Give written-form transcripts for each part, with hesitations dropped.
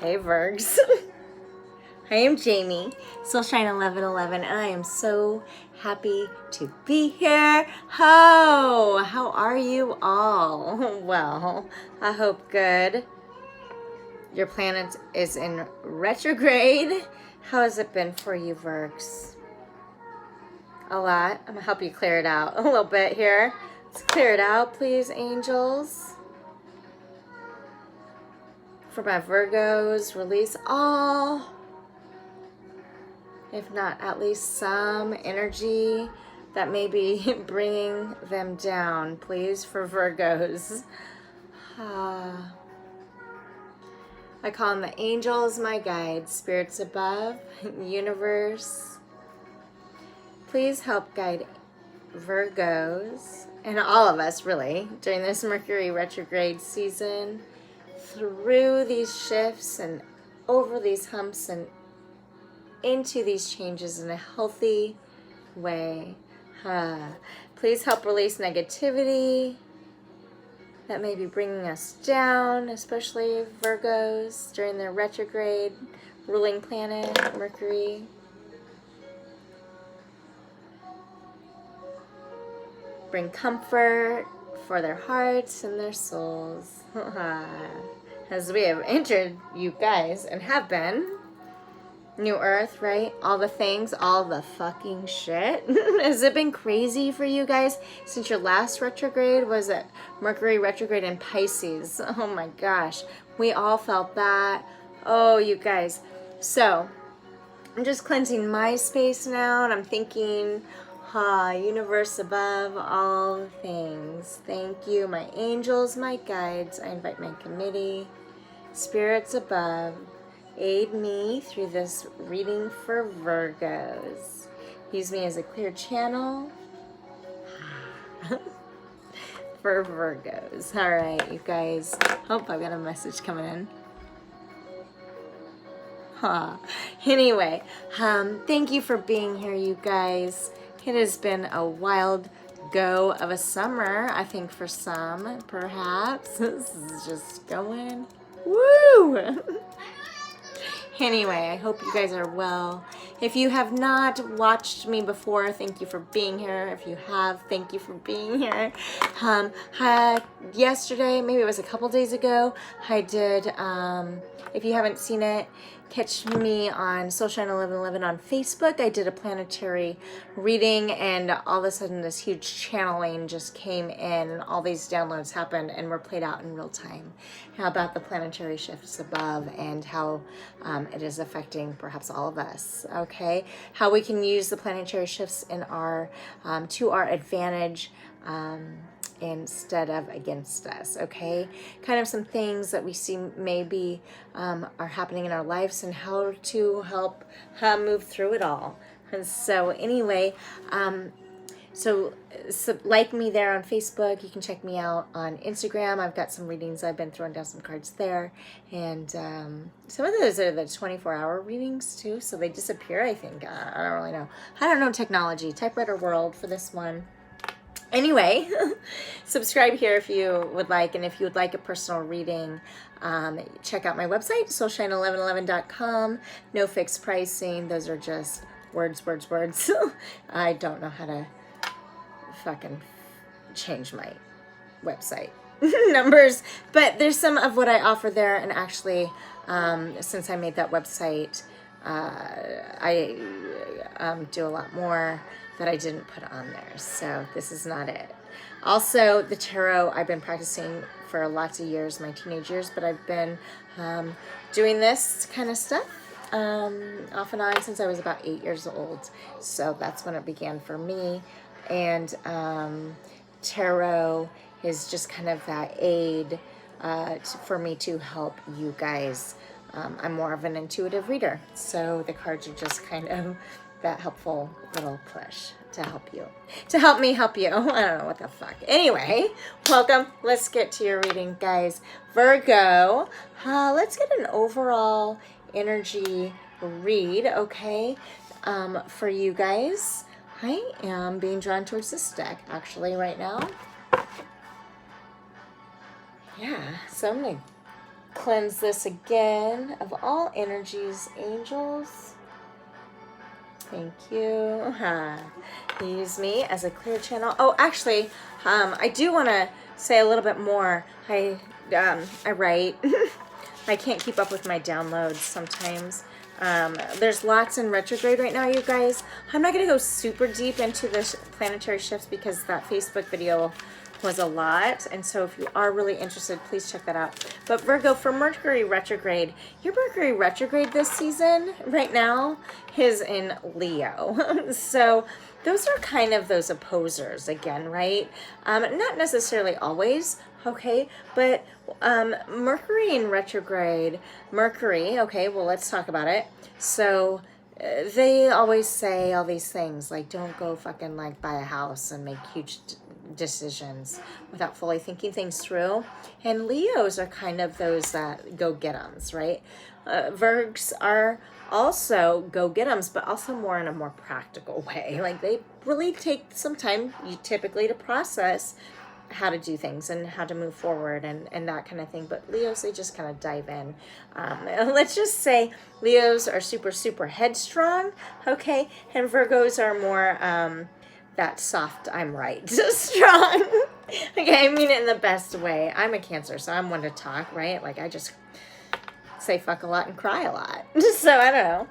Hey Virgs. I am Jamie, Soulshine 1111, and I am so happy to be here. How are you all? Well, I hope good. Your planet is in retrograde. How has it been for you, Virgs? A lot. I'm gonna help you clear it out a little bit here. Let's clear it out, please, angels. For my Virgos, release all, if not at least some energy that may be bringing them down, please, for Virgos. I call on the angels, my guides, spirits above, universe. Please help guide Virgos, and all of us really, during this Mercury retrograde season, through these shifts and over these humps and into these changes in a healthy way. Please help release negativity that may be bringing us down, especially Virgos during their retrograde ruling planet, Mercury. Bring comfort for their hearts and their souls. As we have entered, you guys, and have been, New Earth, right? All the things, all the fucking shit. Has it been crazy for you guys since your last retrograde? Was it Mercury retrograde in Pisces? Oh my gosh. We all felt that. Oh, you guys. So, I'm just cleansing my space now, and I'm thinking, universe above all things. Thank you, my angels, my guides. I invite my committee, spirits above, aid me through this reading for Virgos. Use me as a clear channel for Virgos. All right, you guys. Hope I've got a message coming in. Anyway, thank you for being here, you guys. It has been a wild go of a summer, I think, for some, perhaps. This is just going woo! Anyway, I hope you guys are well. If you have not watched me before, thank you for being here. If you have, thank you for being here. Yesterday, maybe it was a couple days ago, I did, if you haven't seen it, catch me on Soulshine 1111 on Facebook. I did a planetary reading, and all of a sudden this huge channeling just came in, and all these downloads happened and were played out in real time. How about the planetary shifts above and how it is affecting perhaps all of us, okay? How we can use the planetary shifts in our to our advantage, instead of against us, okay? Kind of some things that we see maybe are happening in our lives and how to help move through it all. And so anyway, so like me there on Facebook. You can check me out on Instagram. I've got some readings. I've been throwing down some cards there. And some of those are the 24-hour readings too, so they disappear, I think. I don't really know. I don't know technology. Typewriter world for this one. Anyway, subscribe here if you would like, and if you would like a personal reading, check out my website, soulshine1111.com. No fixed pricing. Those are just words. I don't know how to fucking change my website numbers, but there's some of what I offer there, and actually, since I made that website, I do a lot more that I didn't put on there, so this is not it. Also, the tarot, I've been practicing for lots of years, my teenage years, but I've been doing this kind of stuff off and on since I was about 8 years old, so that's when it began for me. And tarot is just kind of that aid for me to help you guys. I'm more of an intuitive reader, so the cards are just kind of that helpful little push to help you, to help me help you. I don't know what the fuck. Anyway, welcome. Let's get to your reading, guys. Virgo, let's get an overall energy read, okay, for you guys. I am being drawn towards this deck, actually, right now. Yeah, so I'm going to cleanse this again of all energies, angels. Thank you. Use me as a clear channel. Oh, actually, I do want to say a little bit more. I write. I can't keep up with my downloads sometimes. There's lots in retrograde right now, you guys. I'm not going to go super deep into the planetary shifts because that Facebook video was a lot. And so if you are really interested, please check that out. But Virgo, for Mercury retrograde, your Mercury retrograde this season right now is in Leo. So those are kind of those opposers again, right? Not necessarily always, okay, but Mercury in retrograde, okay, well, let's talk about it. So they always say all these things like, don't go fucking like buy a house and make huge decisions without fully thinking things through. And Leos are kind of those that go get 'ems, right? Virgs are also go get 'ems, but also more in a more practical way. Like they really take some time typically to process how to do things and how to move forward and that kind of thing. But Leos, they just kind of dive in. Let's just say Leos are super, super headstrong, okay? And Virgos are more that soft, I'm right, strong. Okay, I mean it in the best way. I'm a Cancer, so I'm one to talk, right? Like I just say fuck a lot and cry a lot. So I don't know.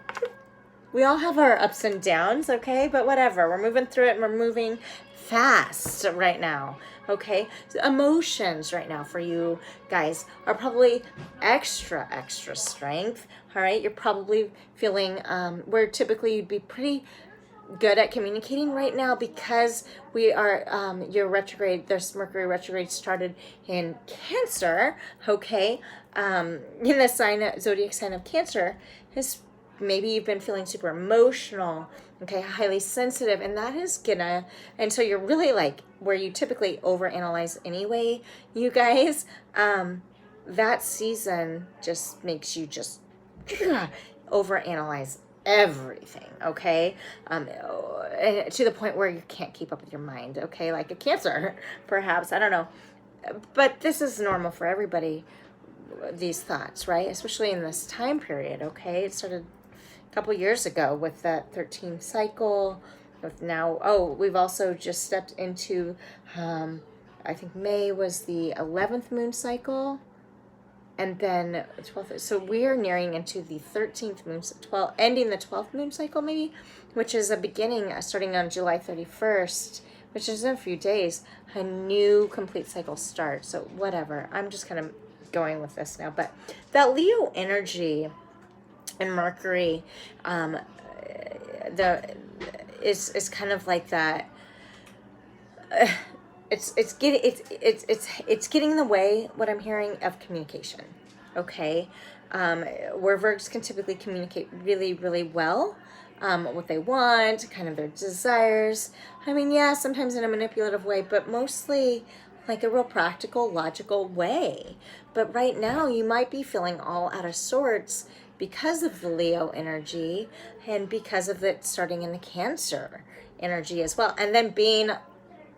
We all have our ups and downs, okay? But whatever. We're moving through it and we're moving fast right now, okay? So emotions right now for you guys are probably extra strength, all right? You're probably feeling where typically you'd be pretty good at communicating right now because we are your retrograde, this Mercury retrograde started in Cancer, okay? In the zodiac sign of Cancer is maybe you've been feeling super emotional, okay, highly sensitive, and that is gonna, and so you're really like where you typically overanalyze anyway, you guys, that season just makes you just overanalyze everything, okay, to the point where you can't keep up with your mind, okay, like a Cancer, perhaps, I don't know, but this is normal for everybody, these thoughts, right, especially in this time period, okay, it started a couple years ago with that 13th cycle, with now, we've also just stepped into, I think May was the 11th moon cycle, and then 12th, so we're nearing into the 13th moon, ending the 12th moon cycle maybe, which is a beginning, starting on July 31st, which is in a few days, a new complete cycle starts, so whatever, I'm just kind of going with this now, but that Leo energy and Mercury, is kind of like that. It's getting in the way. What I'm hearing of communication, okay, where Virgs can typically communicate really, really well, what they want, kind of their desires. I mean, yeah, sometimes in a manipulative way, but mostly like a real practical, logical way. But right now, you might be feeling all out of sorts because of the Leo energy and because of it starting in the Cancer energy as well. And then being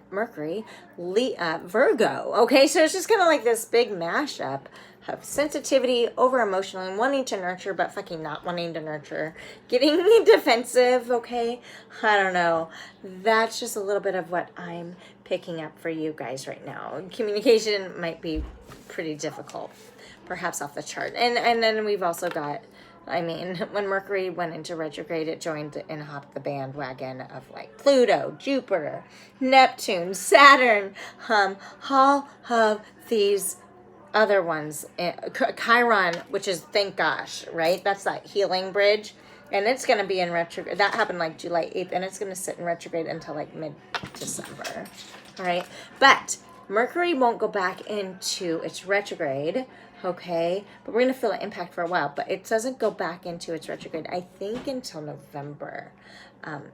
Mercury, Virgo. Okay, so it's just kind of like this big mashup of sensitivity, over emotional, and wanting to nurture, but fucking not wanting to nurture. Getting defensive, okay? I don't know. That's just a little bit of what I'm picking up for you guys right now. Communication might be pretty difficult, perhaps off the chart. And then we've also got, I mean, when Mercury went into retrograde, it joined and hopped the bandwagon of like Pluto, Jupiter, Neptune, Saturn, all of these other ones, Chiron, which is, thank gosh, right? That's that healing bridge. And it's going to be in retrograde. That happened like July 8th, and it's going to sit in retrograde until like mid-December. All right. But Mercury won't go back into its retrograde, okay? But we're going to feel an impact for a while. But it doesn't go back into its retrograde, I think, until November. I don't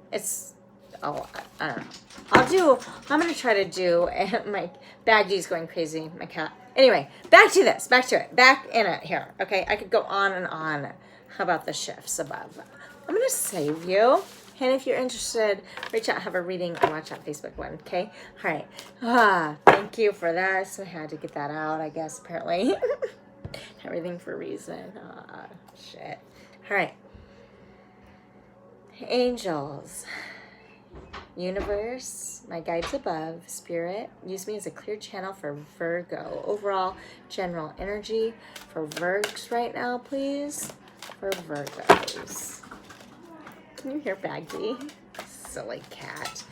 know. I'm going to try to do, my Baggy's going crazy, my cat. Anyway, back to it here, okay? I could go on and on about the shifts above. I'm going to save you. And if you're interested, reach out, have a reading, or watch that Facebook one, okay? All right. Thank you for that. So I had to get that out, I guess, apparently. Everything for a reason. Shit. All right. Angels, universe, my guides above, spirit, use me as a clear channel for Virgo. Overall, general energy for Virgs right now, please. For Virgos. Can you hear Bagby? Silly cat.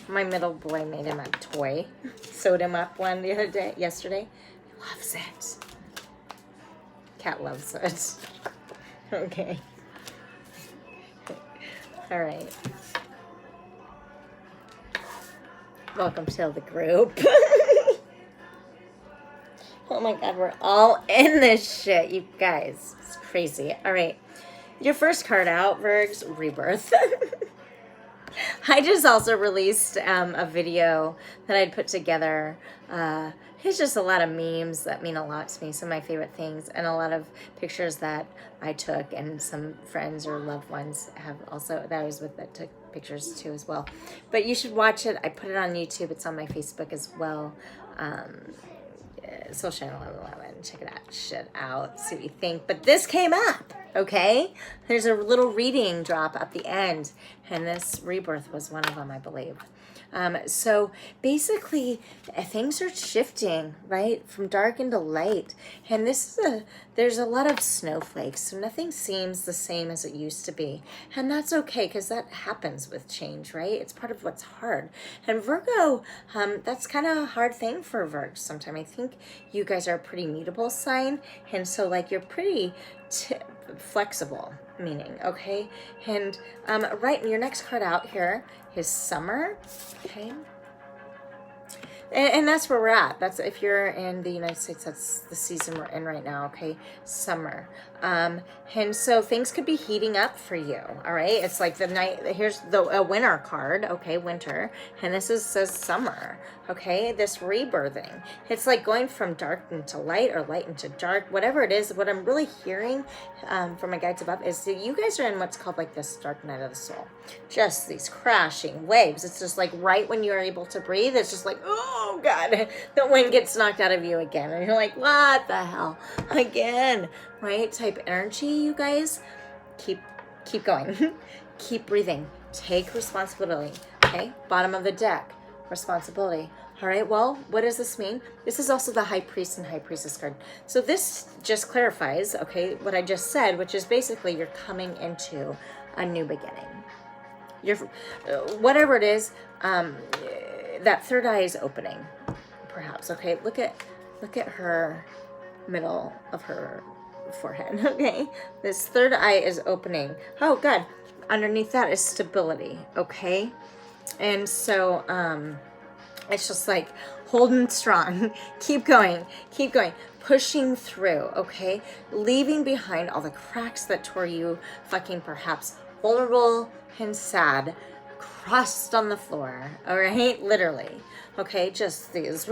My middle boy made him a toy. Sewed him up one the other day, yesterday. He loves it. Cat loves it. Okay. All right. Welcome to the group. Oh my God, we're all in this shit, you guys. It's crazy. All right. Your first card out, Virgs, Rebirth. I just also released a video that I'd put together. It's just a lot of memes that mean a lot to me, some of my favorite things, and a lot of pictures that I took, and some friends or loved ones have also, that I was with, that took pictures too as well. But you should watch it. I put it on YouTube. It's on my Facebook as well. Social Channel 11. Check it out. See what you think. But this came up, okay? There's a little reading drop at the end, and this Rebirth was one of them, I believe. So basically, things are shifting, right? From dark into light. And there's a lot of snowflakes, so nothing seems the same as it used to be. And that's okay, because that happens with change, right? It's part of what's hard. And Virgo, that's kind of a hard thing for Virgs sometimes. I think you guys are a pretty mutable sign, and so like you're pretty flexible, meaning, okay? And right, your next card out here is summer, okay? And that's where we're at. That's, if you're in the United States, that's the season we're in right now, okay? Summer. And so things could be heating up for you, all right? It's like the night, here's a winter card, okay, winter. And this says summer, okay? This rebirthing. It's like going from dark into light, or light into dark, whatever it is. What I'm really hearing from my guides above is that you guys are in what's called like this dark night of the soul. Just these crashing waves. It's just like right when you're able to breathe, it's just like, oh God, the wind gets knocked out of you again. And you're like, what the hell? Again, right? Type energy, you guys. Keep going. Keep breathing. Take responsibility. Okay? Bottom of the deck. Responsibility. All right, well, what does this mean? This is also the High Priest and High Priestess card. So this just clarifies, okay, what I just said, which is basically you're coming into a new beginning. You're, whatever it is, that third eye is opening, perhaps. Okay, look at her middle of her forehead. Okay, this third eye is opening. Oh God, underneath that is stability. Okay, and so it's just like holding strong. Keep going, pushing through. Okay, leaving behind all the cracks that tore you fucking perhaps vulnerable and sad, crust on the floor, all right? Literally, okay? Just these,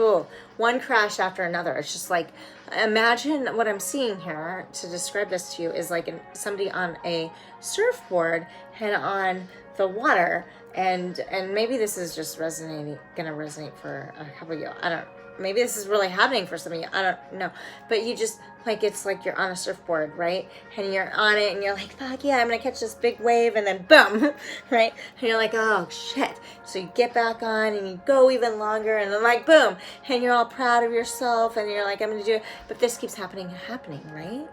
one crash after another. It's just like, imagine what I'm seeing here to describe this to you is like somebody on a surfboard and on the water, and maybe this is just gonna resonate for a couple of you. I don't, maybe this is really happening for some of you. I don't know. But you just, like, it's like you're on a surfboard, right? And you're on it and you're like, fuck yeah, I'm going to catch this big wave, and then boom, right? And you're like, oh shit. So you get back on and you go even longer, and then like, boom. And you're all proud of yourself and you're like, I'm going to do it. But this keeps happening, right?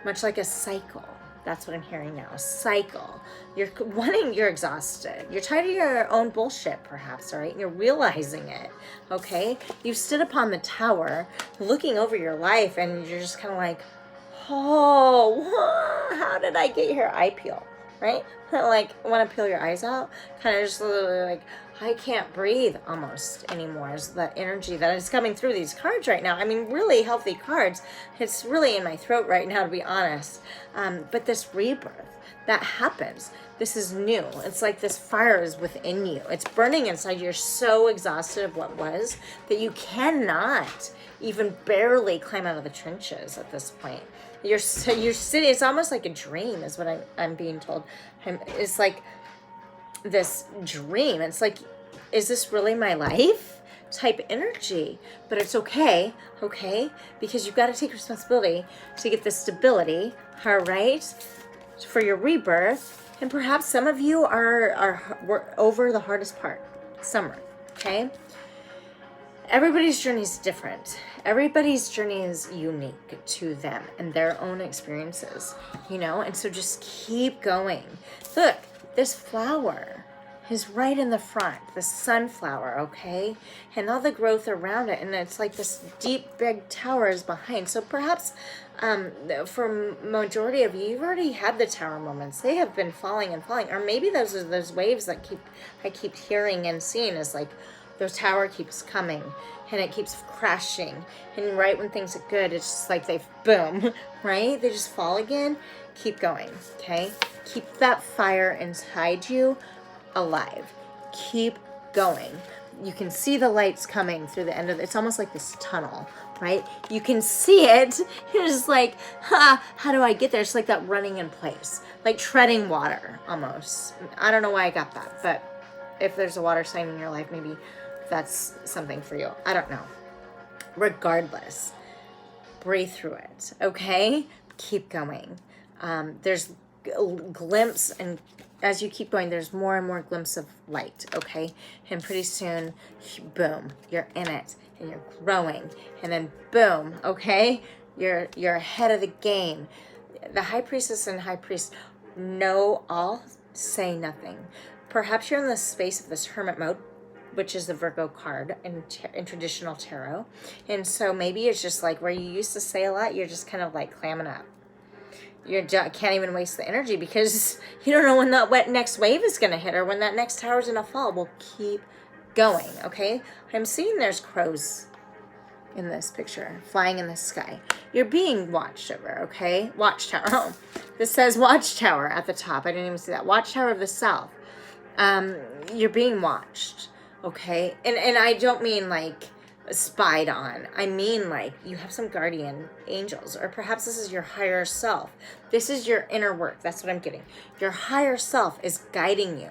Much like a cycle. That's what I'm hearing now. A cycle. You're exhausted. You're tired of your own bullshit, perhaps, all right? You're realizing it, okay? You've stood upon the tower, looking over your life, and you're just kind of like, oh, how did I get here? Eye peel, right? Like, want to peel your eyes out? Kind of just literally like, I can't breathe almost anymore is the energy that is coming through these cards right now. I mean, really healthy cards. It's really in my throat right now, to be honest. But this rebirth, that happens. This is new. It's like this fire is within you. It's burning inside. You're so exhausted of what was that you cannot even barely climb out of the trenches at this point. You're sitting, it's almost like a dream is what I'm being told. It's like this dream. It's like, is this really my life? type energy, but it's okay, okay? Because you've got to take responsibility to get the stability, all right, for your rebirth. And perhaps some of you are over the hardest part, summer, okay? Everybody's journey is different. Everybody's journey is unique to them and their own experiences, you know? And so just keep going. Look, this flower is right in the front, the sunflower, okay? And all the growth around it. And it's like this deep, big tower is behind. So perhaps for majority of you, you've already had the tower moments. They have been falling and falling. Or maybe those are those waves that I keep hearing and seeing is like, the tower keeps coming and it keeps crashing, and right when things are good, it's just like they boom, right? They just fall again. Keep going, okay? Keep that fire inside you alive. Keep going. You can see the lights coming through the end of it's almost like this tunnel, right? You can see it. You're just like, how do I get there? It's like that running in place, like treading water almost. I don't know why I got that, but if there's a water sign in your life, maybe that's something for you. I don't know. Regardless, breathe through it, okay? Keep going. There's a glimpse, and as you keep going, there's more and more glimpses of light, okay? And pretty soon, boom, you're in it, and you're growing, and then boom, okay? You're ahead of the game. The high priestess and high priest know all, say nothing. Perhaps you're in the space of this hermit mode, which is the Virgo card in traditional tarot. And so maybe it's just like where you used to say a lot, you're just kind of like clamming up. You can't even waste the energy because you don't know when that next wave is going to hit or when that next tower is going to fall. Well, keep going, okay? I'm seeing there's crows in this picture flying in the sky. You're being watched over, okay? Watchtower. Oh, this says Watchtower at the top. I didn't even see that. Watchtower of the South. You're being watched. Okay, and I don't mean like spied on. I mean like you have some guardian angels, or perhaps this is your higher self. This is your inner work. That's what I'm getting. Your higher self is guiding you,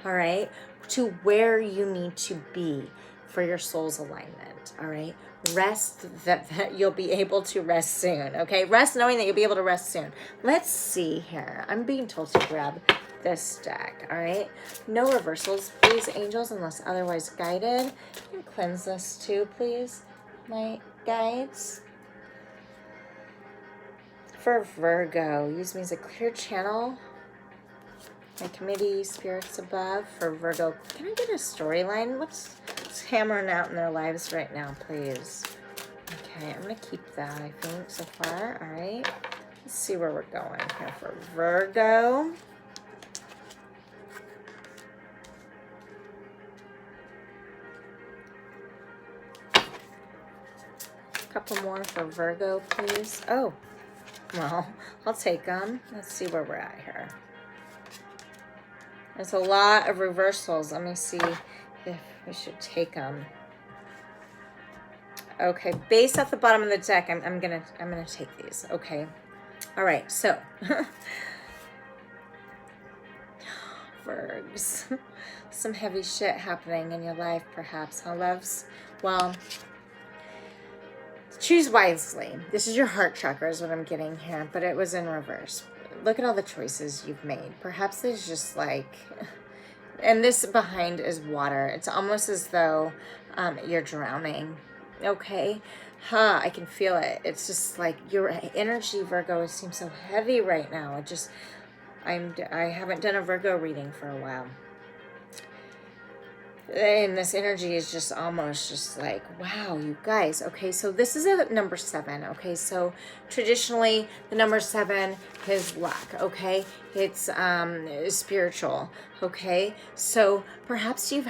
all right, to where you need to be for your soul's alignment, all right? Rest that you'll be able to rest soon, okay? Rest knowing that you'll be able to rest soon. Let's see here. I'm being told to grab this deck, all right? No reversals, please, angels, unless otherwise guided. You can cleanse this too, please, my guides. For Virgo, use me as a clear channel. My committee, spirits above. For Virgo, can I get a storyline? What's hammering out in their lives right now, please? Okay, I'm going to keep that, I think, so far, all right? Let's see where we're going here for Virgo. Couple more for Virgo, please. Oh, well, I'll take them. Let's see where we're at here. There's a lot of reversals. Let me see if we should take them. Okay, base at the bottom of the deck. I'm gonna take these. Okay, all right. So, Virgs, some heavy shit happening in your life, perhaps, huh, loves? Well. Choose wisely. This is your heart chakra is what I'm getting here, but it was in reverse. Look at all the choices you've made. Perhaps there's just like, and this behind is water. It's almost as though you're drowning. Okay? I can feel it. It's just like your energy, Virgo, seems so heavy right now. I haven't done a Virgo reading for a while. And this energy is just almost just like, wow, you guys. Okay, so this is a number 7. Okay, so traditionally the number 7 is luck. Okay, it's spiritual. Okay, so perhaps you've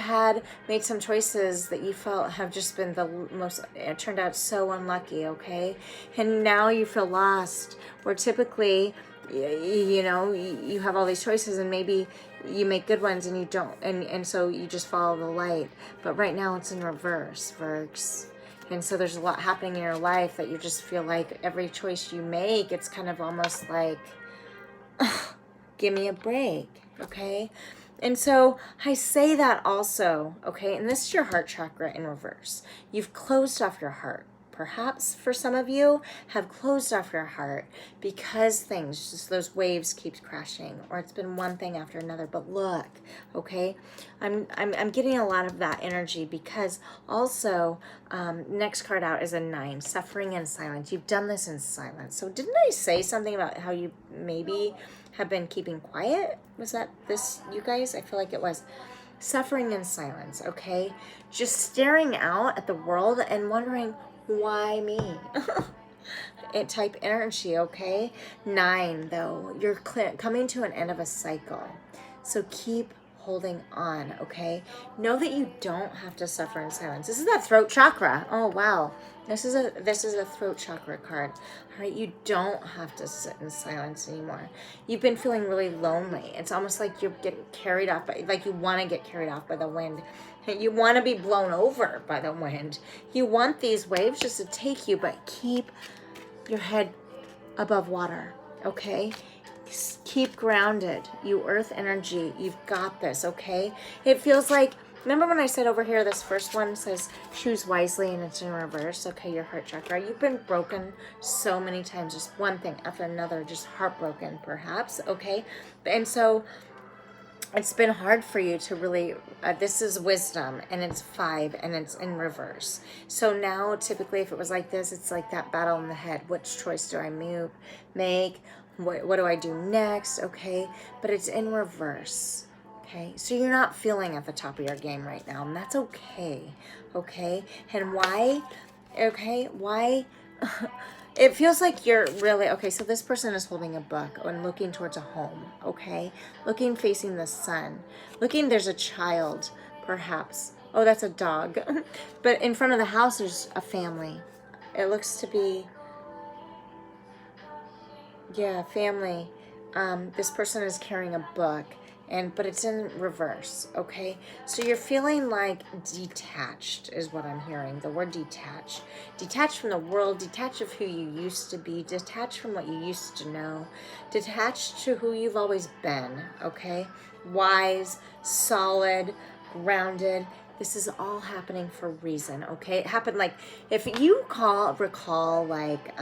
made some choices that you felt have just been the most, it turned out so unlucky. Okay, and now you feel lost, where typically, you know, you have all these choices and maybe you make good ones and you don't, and so you just follow the light. But right now it's in reverse, Virgs. And so there's a lot happening in your life that you just feel like every choice you make, it's kind of almost like, give me a break, okay? And so I say that also, okay, and this is your heart chakra in reverse. You've closed off your heart. Perhaps for some of you have closed off your heart because things, just those waves keep crashing, or it's been one thing after another. But look, okay, I'm getting a lot of that energy because also next card out is a 9, suffering in silence. You've done this in silence. So didn't I say something about how you maybe have been keeping quiet? Was that this, you guys? I feel like it was. Suffering in silence, okay? Just staring out at the world and wondering, why me? It type energy, okay? 9, though. You're coming to an end of a cycle. So keep holding on, okay? Know that you don't have to suffer in silence. This is that throat chakra. Oh, wow. This is a throat chakra card. All right, you don't have to sit in silence anymore. You've been feeling really lonely. It's almost like you're getting carried off by, like you want to get carried off by the wind. You want to be blown over by the wind. You want these waves just to take you, but keep your head above water, okay? Keep grounded. You earth energy, you've got this, okay? It feels like, remember when I said over here, this first one says choose wisely and it's in reverse, okay, your heart chakra. You've been broken so many times, just one thing after another, just heartbroken perhaps, okay? And so it's been hard for you to really, this is wisdom and it's 5 and it's in reverse. So now typically if it was like this, it's like that battle in the head. Which choice do I make? What do I do next? Okay. But it's in reverse. Okay. So you're not feeling at the top of your game right now, and that's okay. Okay. And why? Okay. Why? It feels like you're really, okay, so this person is holding a book and looking towards a home, okay? Looking, facing the sun. Looking, there's a child, perhaps. Oh, that's a dog. But in front of the house, there's a family. It looks to be, yeah, family. This person is carrying a book, but it's in reverse, okay? So you're feeling like detached is what I'm hearing, the word detached. Detached from the world, detached of who you used to be, detached from what you used to know, detached to who you've always been, okay? Wise, solid, grounded. This is all happening for a reason, okay? It happened like, if you recall like,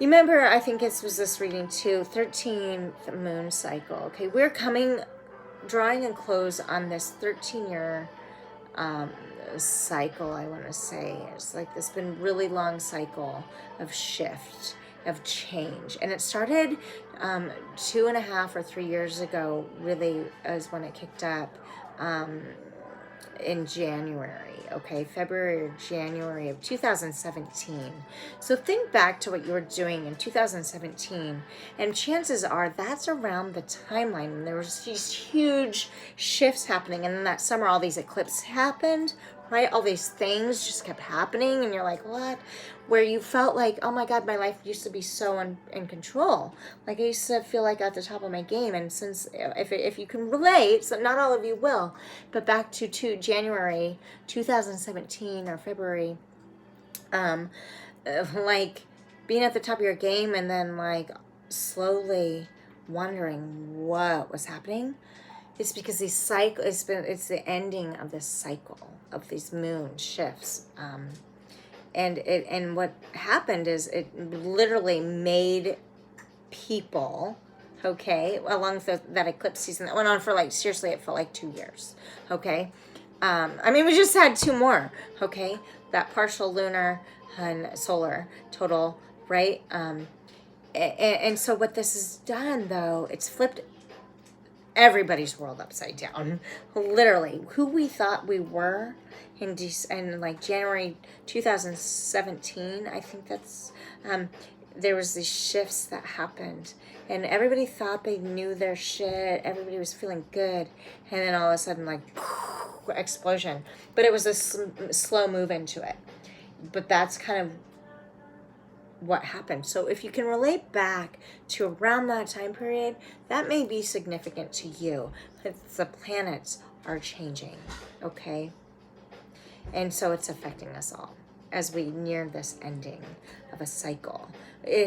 you remember, I think it was this reading too, 13th moon cycle. Okay, we're drawing and close on this 13-year cycle, I want to say. It's like this been really long cycle of shift, of change. And it started 2.5 or 3 years ago, really, is when it kicked up in January, okay, February or January of 2017. So think back to what you were doing in 2017, and chances are that's around the timeline when there was these huge shifts happening, and then that summer all these eclipses happened, right? All these things just kept happening, and you're like, what? Where you felt like, oh my God, my life used to be so in control. Like I used to feel like at the top of my game. And since, if you can relate, so not all of you will, but back to January 2017 or February, like being at the top of your game and then like slowly wondering what was happening. It's because these it's the ending of this cycle of these moon shifts. And what happened is it literally made people, okay, along with that eclipse season that went on for like, seriously, it felt like 2 years, okay? I mean, we just had 2 more, okay? That partial lunar and solar total, right? And so what this has done, though, it's flipped everybody's world upside down. Literally, who we thought we were in like January 2017, I think that's, there was these shifts that happened, and everybody thought they knew their shit. Everybody was feeling good, and then all of a sudden, like, explosion. But it was a slow move into it. But that's kind of what happened. So if you can relate back to around that time period, that may be significant to you. The planets are changing, okay? And so it's affecting us all. as we near this ending of a cycle.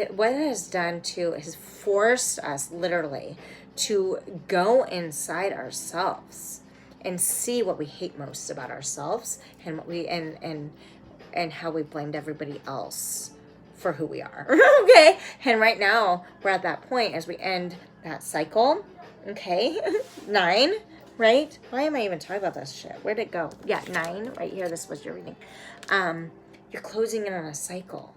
What it has done too is forced us literally to go inside ourselves and see what we hate most about ourselves, and what we and how we blamed everybody else for who we are. Okay, and right now we're at that point as we end that cycle. Okay, 9, right? Why am I even talking about this shit? Where'd it go? Yeah, 9 right here. This was your reading. You're closing in on a cycle,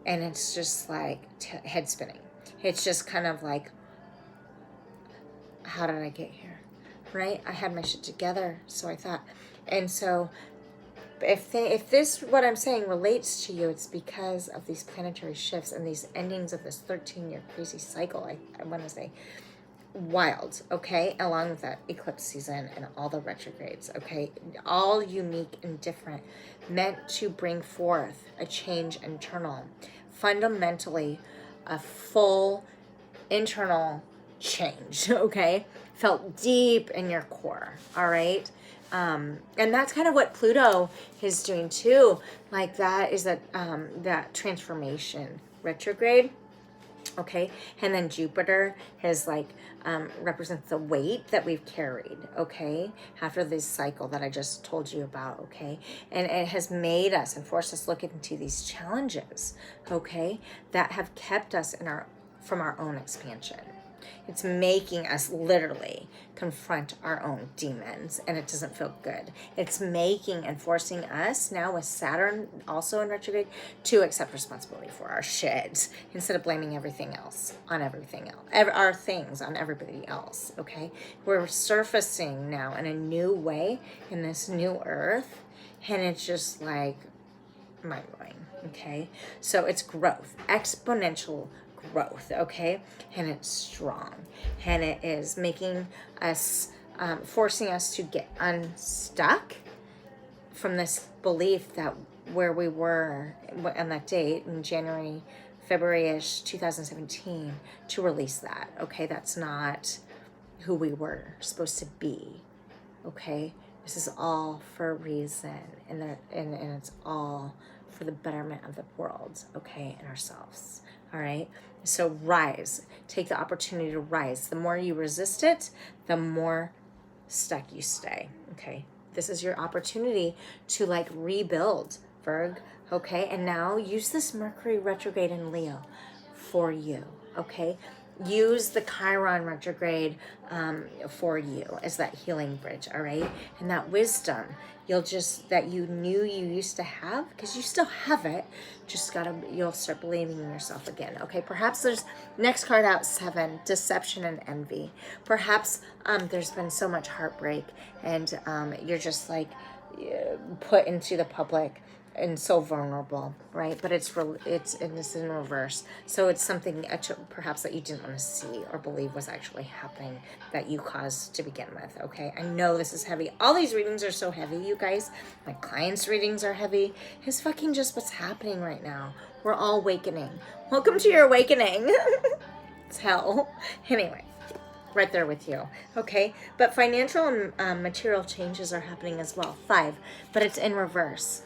and it's just like head spinning. It's just kind of like, how did I get here? Right? I had my shit together, so I thought. And so if this, what I'm saying, relates to you, it's because of these planetary shifts and these endings of this 13-year crazy cycle. I want to say wild, okay? Along with that eclipse season and all the retrogrades, okay? All unique and different, meant to bring forth a change internal, fundamentally a full internal change, okay? Felt deep in your core, all right? And that's kind of what Pluto is doing too. Like that is that transformation retrograde, okay? And then Jupiter has like represents the weight that we've carried, okay, after this cycle that I just told you about, okay? And it has made us and forced us to look into these challenges, okay, that have kept us from our own expansion. It's making us literally confront our own demons, and it doesn't feel good. It's making and forcing us now, with Saturn also in retrograde, to accept responsibility for our shit instead of blaming everything else on everything else, our things on everybody else, okay? We're surfacing now in a new way in this new earth, and it's just like mind-blowing, okay? So it's growth, exponential growth, okay? And it's strong, and it is making us forcing us to get unstuck from this belief that where we were on that date in January, February-ish 2017, to release that, okay? That's not who we were supposed to be, okay? This is all for a reason, and it's all for the betterment of the world, okay, and ourselves. All right, so rise. Take the opportunity to rise. The more you resist it, the more stuck you stay, okay? This is your opportunity to like rebuild, Virg, okay? And now use this Mercury retrograde in Leo for you, okay? Use the Chiron retrograde for you as that healing bridge, all right? And that wisdom that you knew you used to have, because you still have it, you'll start believing in yourself again, okay? Perhaps there's, next card out, 7, deception and envy. Perhaps there's been so much heartbreak, and you're just like put into the public and so vulnerable, right? But it's in reverse. So it's something perhaps that you didn't want to see or believe was actually happening that you caused to begin with, okay? I know this is heavy. All these readings are so heavy, you guys. My clients' readings are heavy. It's fucking just what's happening right now. We're all awakening. Welcome to your awakening. It's hell. Anyway, right there with you, okay? But financial and material changes are happening as well. 5, but it's in reverse.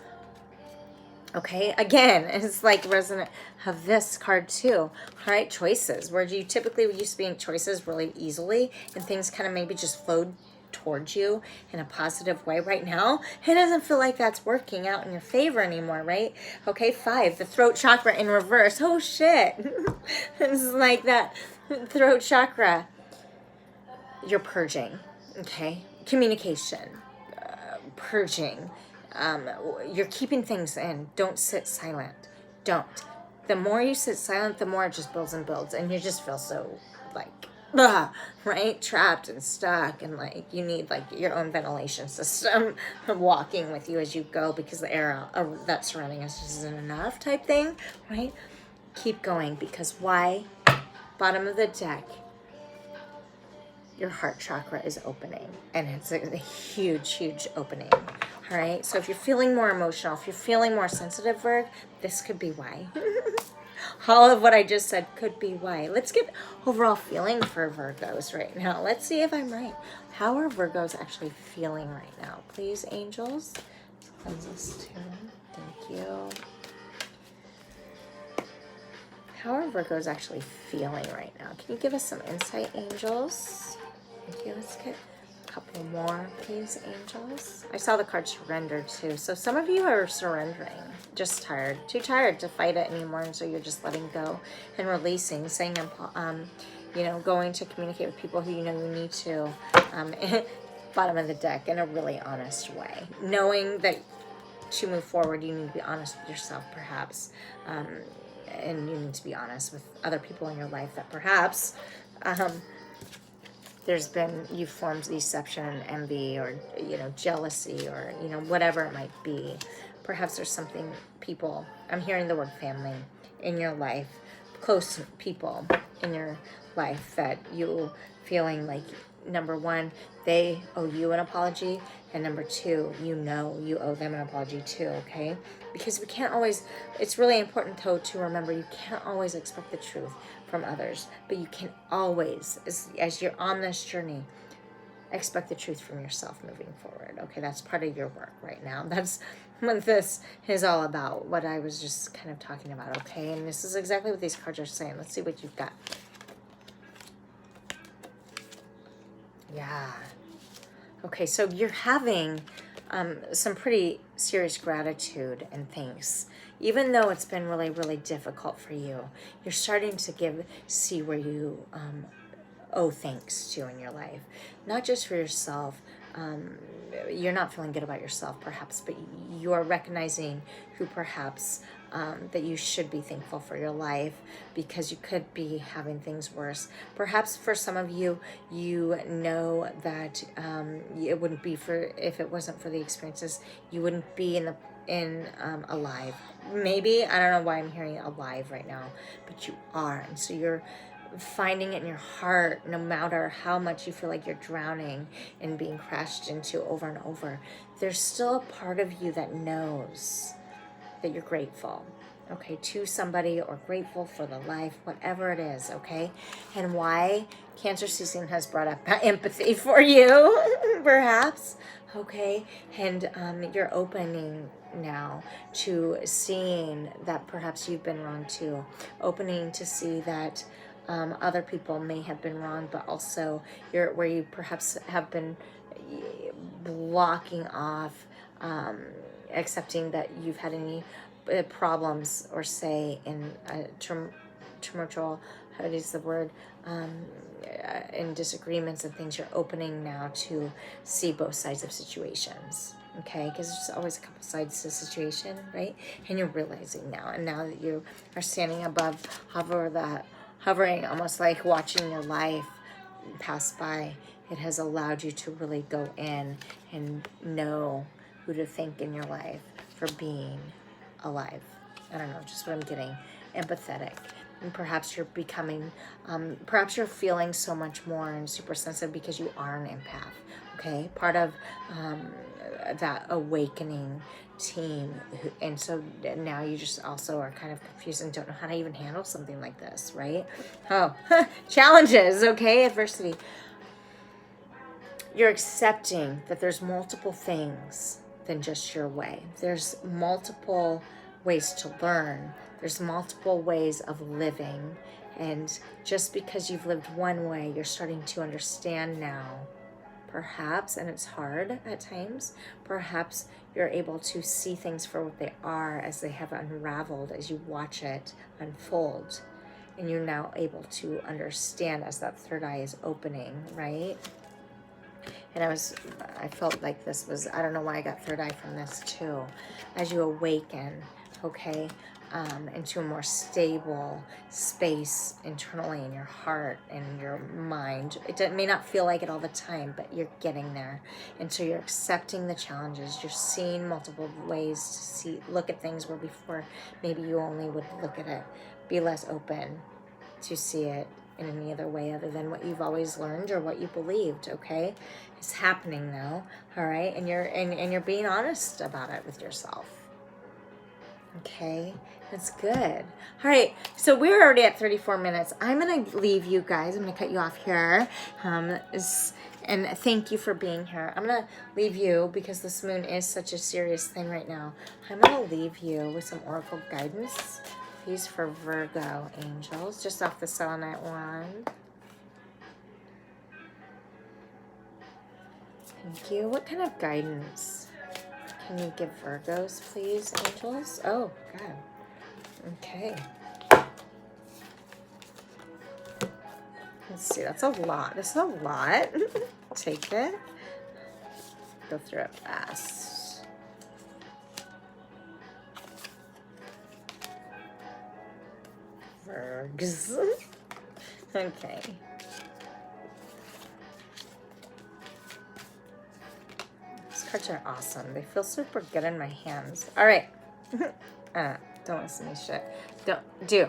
Okay, again, it's like resonant of this card too. All right, choices, where you typically used to be in choices really easily, and things kind of maybe just flowed towards you in a positive way. Right now, it doesn't feel like that's working out in your favor anymore, right? Okay, 5, the throat chakra in reverse. Oh shit. This is like that throat chakra. You're purging, okay? Communication, purging. You're keeping things in. Don't sit silent. Don't. The more you sit silent, the more it just builds and builds, and you just feel so like, right? Trapped and stuck, and like you need like your own ventilation system walking with you as you go, because the air that's surrounding us just isn't enough, type thing, right? Keep going, because why? Bottom of the deck, your heart chakra is opening, and it's a huge, huge opening. All right, so if you're feeling more emotional, if you're feeling more sensitive, Virg, this could be why. All of what I just said could be why. Let's get overall feeling for Virgos right now. Let's see if I'm right. How are Virgos actually feeling right now? Please, angels, let's cleanse this too. Thank you. How are Virgos actually feeling right now? Can you give us some insight, angels? Thank you. Let's get a couple more, please, angels. I saw the card surrender too. So some of you are surrendering, just tired, too tired to fight it anymore, and so you're just letting go and releasing, saying, you know, going to communicate with people who you know you need to, bottom of the deck, in a really honest way, knowing that to move forward, you need to be honest with yourself, perhaps. And you need to be honest with other people in your life that perhaps you've formed deception and envy, or, you know, jealousy, or, you know, whatever it might be. Perhaps there's something, people, I'm hearing the word family in your life, close people in your life that you feeling like, number one, they owe you an apology, and number two, you know you owe them an apology too, okay? Because we can't always, it's really important though to remember, you can't always expect the truth from others, but you can always, as you're on this journey, expect the truth from yourself moving forward, okay? That's part of your work right now. That's what this is all about, what I was just kind of talking about, okay? And this is exactly what these cards are saying. Let's see what you've got. Yeah. Okay, so you're having some pretty serious gratitude and thanks. Even though it's been really, really difficult for you, you're starting to see where you owe thanks to in your life. Not just for yourself. You're not feeling good about yourself, perhaps, but you're recognizing who perhaps that you should be thankful for your life, because you could be having things worse. Perhaps for some of you, you know that it wouldn't be if it wasn't for the experiences, you wouldn't be alive. Maybe, I don't know why I'm hearing alive right now, but you are. And so you're finding it in your heart, no matter how much you feel like you're drowning and being crashed into over and over, there's still a part of you that knows that you're grateful, okay, to somebody, or grateful for the life, whatever it is, okay? And why Cancer season has brought up empathy for you, perhaps, okay? And you're opening now to seeing that perhaps you've been wrong too, opening to see that other people may have been wrong, but also where you perhaps have been blocking off accepting that you've had any problems, or say in tumultual, how is the word, in disagreements and things. You're opening now to see both sides of situations, okay? Because there's always a couple sides to the situation, right? And you're realizing now, and now that you are standing above, hovering, almost like watching your life pass by, it has allowed you to really go in and know who to thank in your life for being alive. I don't know, just what I'm getting. Empathetic. And perhaps you're becoming, perhaps you're feeling so much more and super sensitive because you are an empath, okay? Part of that awakening team. And so now you just also are kind of confused and don't know how to even handle something like this, right? Oh, challenges, okay? Adversity. You're accepting that there's multiple things than just your way. There's multiple ways to learn. There's multiple ways of living. And just because you've lived one way, you're starting to understand now, perhaps, and it's hard at times, perhaps you're able to see things for what they are as they have unraveled, as you watch it unfold. And you're now able to understand as that third eye is opening, right? And I felt like this was, I don't know why I got third eye from this too. As you awaken, okay, into a more stable space internally in your heart and your mind. It may not feel like it all the time, but you're getting there. And so you're accepting the challenges. You're seeing multiple ways to look at things where before maybe you only would look at it, be less open to see it in any other way other than what you've always learned or what you believed, okay? It's happening now, all right? And you're being honest about it with yourself. Okay, that's good. All right, so we're already at 34 minutes. I'm going to leave you guys. I'm going to cut you off here. And thank you for being here. I'm going to leave you, because this moon is such a serious thing right now. I'm going to leave you with some oracle guidance. These for Virgo angels, just off the selenite wand. Thank you. What kind of guidance can you give Virgos, please, angels? Oh, God. Okay. Let's see. That's a lot. This is a lot. Take it. Go through it fast. Virgs. Okay. These cards are awesome. They feel super good in my hands. All right. Don't listen to me shit. Do.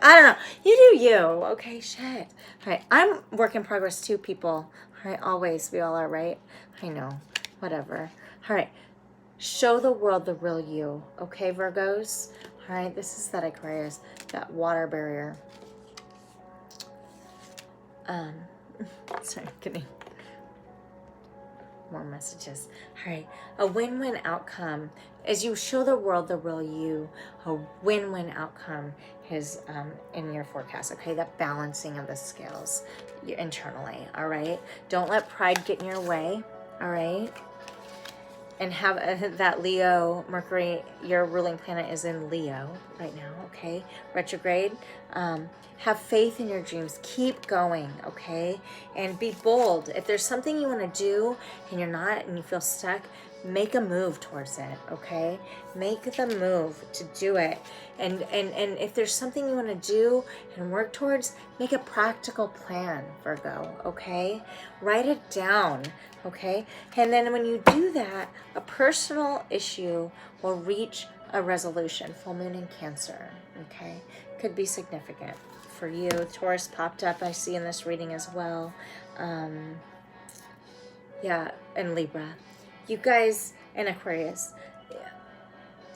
I don't know. You do you. Okay, shit. All right. I'm work in progress too, people. All right. Always. We all are, right? I know. Whatever. All right. Show the world the real you. Okay, Virgos? All right. This is that Aquarius. That water barrier. Sorry. Kidding. More messages. All right. A win-win outcome. As you show the world the real you, a win-win outcome is in your forecast. Okay, that balancing of the scales internally. All right. Don't let pride get in your way. All right. And have that Leo, Mercury, your ruling planet is in Leo right now. Okay. Retrograde. Have faith in your dreams. Keep going, okay? And be bold. If there's something you want to do and you're not and you feel stuck, make a move towards it, okay? Make the move to do it. And if there's something you want to do and work towards, make a practical plan, Virgo, okay? Write it down, okay? And then when you do that, a personal issue will reach a resolution. Full moon in Cancer, okay? Could be significant for you. Taurus popped up, I see, in this reading as well. Yeah, and Libra. You guys, and Aquarius. Yeah.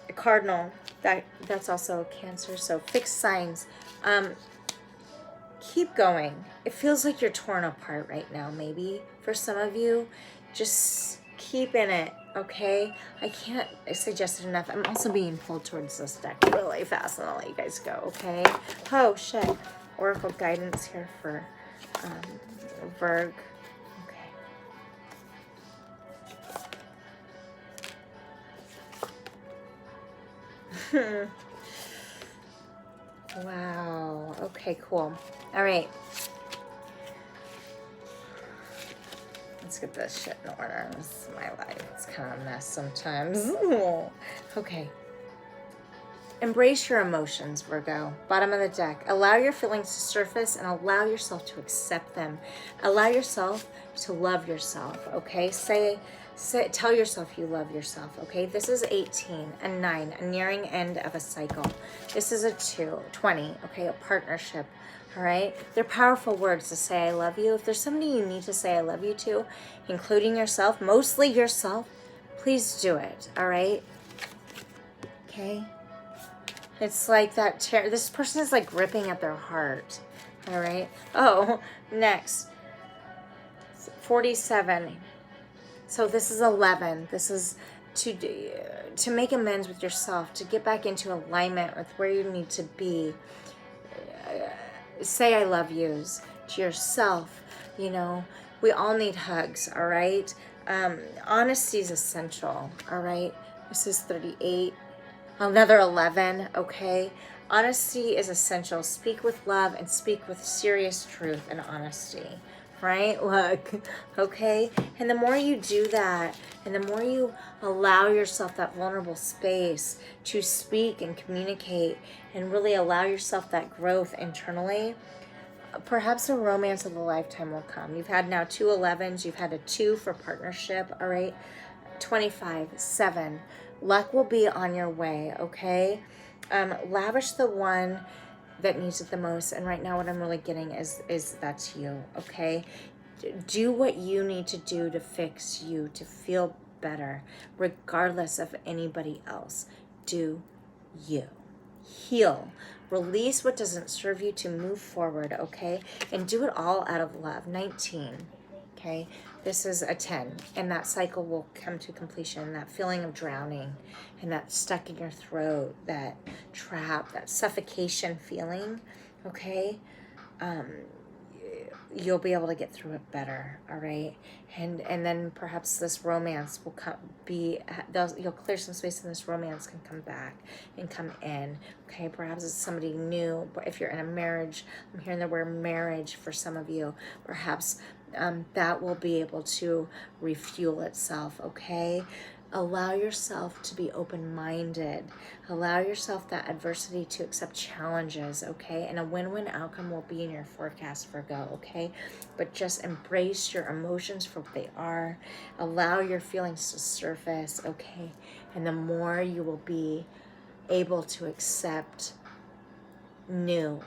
A Cardinal, that's also Cancer. So fixed signs. Keep going. It feels like you're torn apart right now, maybe. For some of you, just keep in it, okay? I can't suggest it enough. I'm also being pulled towards this deck really fast, and I'll let you guys go, okay? Oh, shit. Oracle guidance here for Virg. Okay. Wow. Okay, cool. All right. Let's get this shit in order. This is my life. It's kind of a mess sometimes. Okay. Embrace your emotions, Virgo. Bottom of the deck. Allow your feelings to surface and allow yourself to accept them. Allow yourself to love yourself, okay? Tell yourself you love yourself, okay? This is 18, a 9, a nearing end of a cycle. This is a 20, okay? A partnership, all right? They're powerful words to say I love you. If there's somebody you need to say I love you to, including yourself, mostly yourself, please do it, all right? Okay? It's like that this person is like gripping at their heart, all right? Oh, next. 47. So this is 11. This is to make amends with yourself, to get back into alignment with where you need to be. Say I love yous to yourself. You know, we all need hugs, all right? Honesty is essential, all right? This is 38. Another 11, okay? Honesty is essential. Speak with love and speak with serious truth and honesty, right? Look, okay? And the more you do that, and the more you allow yourself that vulnerable space to speak and communicate and really allow yourself that growth internally, perhaps a romance of a lifetime will come. You've had now 2 11s. You've had a 2 for partnership, all right? 25, 7. Luck will be on your way, okay? Lavish the one that needs it the most. And right now what I'm really getting is that's you, okay? Do what you need to do to fix you, to feel better, regardless of anybody else. Do you. Heal. Release what doesn't serve you to move forward, okay? And do it all out of love. 19. okay? This is a 10, and that cycle will come to completion. That feeling of drowning and that stuck in your throat, that trap, that suffocation feeling, okay? You'll be able to get through it better, all right? And then perhaps this romance will you'll clear some space and this romance can come back and come in, okay? Perhaps it's somebody new. If you're in a marriage, I'm hearing the word marriage for some of you. Perhaps that will be able to refuel itself, okay? Allow yourself to be open-minded. Allow yourself that adversity to accept challenges, okay? And a win-win outcome will be in your forecast, Virgo, okay? But just embrace your emotions for what they are. Allow your feelings to surface, okay? And the more you will be able to accept new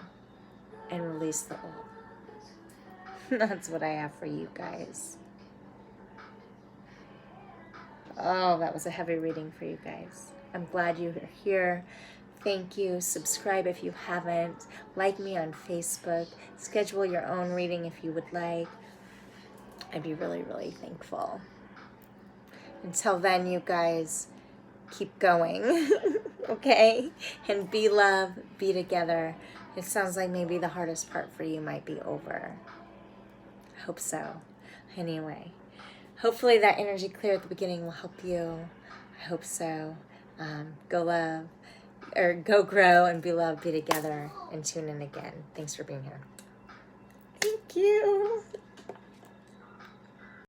and release the old. That's what I have for you guys. Oh, that was a heavy reading for you guys. I'm glad you are here. Thank you. Subscribe if you haven't. Like me on Facebook. Schedule your own reading if you would like. I'd be really, really thankful. Until then, you guys, keep going. Okay? And be love, be together. It sounds like maybe the hardest part for you might be over. I hope so. Anyway. Hopefully that energy clear at the beginning will help you. I hope so. Go love, or go grow and be loved, be together, and tune in again. Thanks for being here. Thank you.